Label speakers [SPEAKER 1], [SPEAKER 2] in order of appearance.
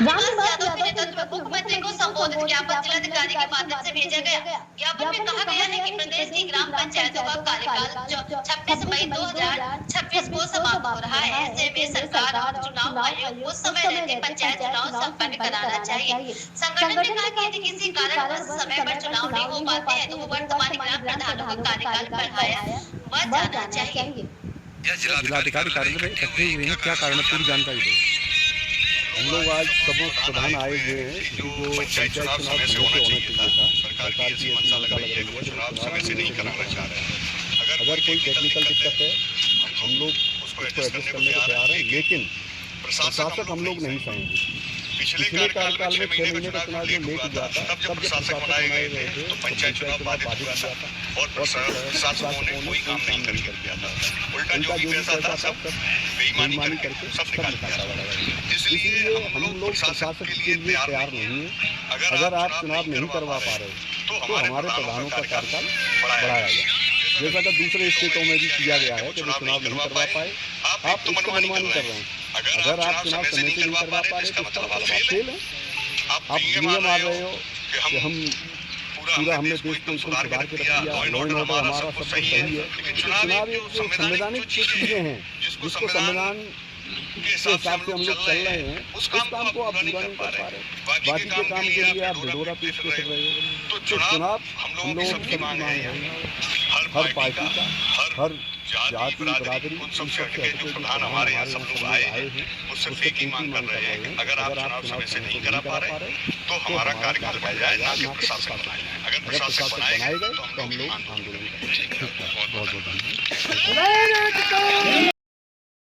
[SPEAKER 1] रामनिवास यादव के नेतृत्व में मुख्यमंत्री को संबोधित ज्ञापन जिलाधिकारी के माध्यम से भेजा गया। ज्ञापन में कहा गया है कि प्रदेश की ग्राम पंचायतों का कार्यकाल जो 26 मई 2026 को समाप्त हो रहा है। ऐसे में सरकार और चुनाव आयोग उस समय रहते पंचायत चुनाव संपन्न कराना चाहिए। संगठन ने कहा कि यदि किसी कारणवश समय पर चुनाव नहीं हो पाते हैं तो वर्तमान ग्राम प्रधानों का कार्यकाल बढ़ाया जाना चाहिए।
[SPEAKER 2] जिलाधिकारी कार्यालय में इकट्ठे हुए हैं, क्या कारण है, पूरी जानकारी दो।
[SPEAKER 3] हम लोग आज समस्त प्रधान आए हुए हैं कि जो पंचायत चुनाव समय से होना चाहिए था, सरकार की ऐसी मंशा लग रही है कि चुनाव समय से नहीं कराना चाह रहे हैं। अगर कोई टेक्निकल दिक्कत है हम लोग उसको एडजस्ट करने को तैयार हैं, लेकिन प्रशासक हम लोग नहीं सहेंगे। पिछले कार्यकाल में 6 महीने का चुनाव जो लेट हुआ था, तब जब प्रशासक बनाए गए थे तो पंचायत चुनाव बाधित हुआ था और प्रशासकों ने कोई काम नहीं कर दिया था। उल्टा जो भी पैसा था सब बेईमानी करके सब निकाल दिया था। इसलिए हम लोग प्रशासक के लिए तैयार नहीं है। अगर आप चुनाव नहीं करवा पा रहे तो हमारे प्रधानों का कार्यकाल बढ़ाया जाए, जैसा कि दूसरे स्टेटों में भी किया गया है कि चुनाव नहीं करवा पाए। आप तो मनमानी कर रहे हैं। अगर आप चुनाव समय से नहीं करवा पा रहे तो इसका मतलब आप फेल हैं। आप नियम मार रहे हो कि हम पूरा हमने देश को सुधार के रख दिया, लॉ एंड ऑर्डर हमारा सब कुछ सही है। लेकिन चुनाव एक जो संवैधानिक चीजें हैं जिसको संविधान के हिसाब से हम लोग चल रहे हैं, उस काम को आप पूरा नहीं कर पा रहे। बाकी के काम के लिए आप ढिढोरा पीट के कर रहे हो। तो चुनाव हम लोग सबकी मांग है, हर पार्टी का, हर जाति बरादरी उन सबसे हटके जो प्रधान हमारे यहाँ सब लोग आए हैं वो सिर्फ एक ही मांग कर रहे हैं कि अगर आप चुनाव समय से नहीं करा पा रहे तो हमारा कार्यकाल बढ़ जाए, ना कि प्रशासक बनाए जाए। अगर प्रशासक बनाए गए तो हम लोग आंदोलन करेंगे। बहुत बहुत धन्यवाद।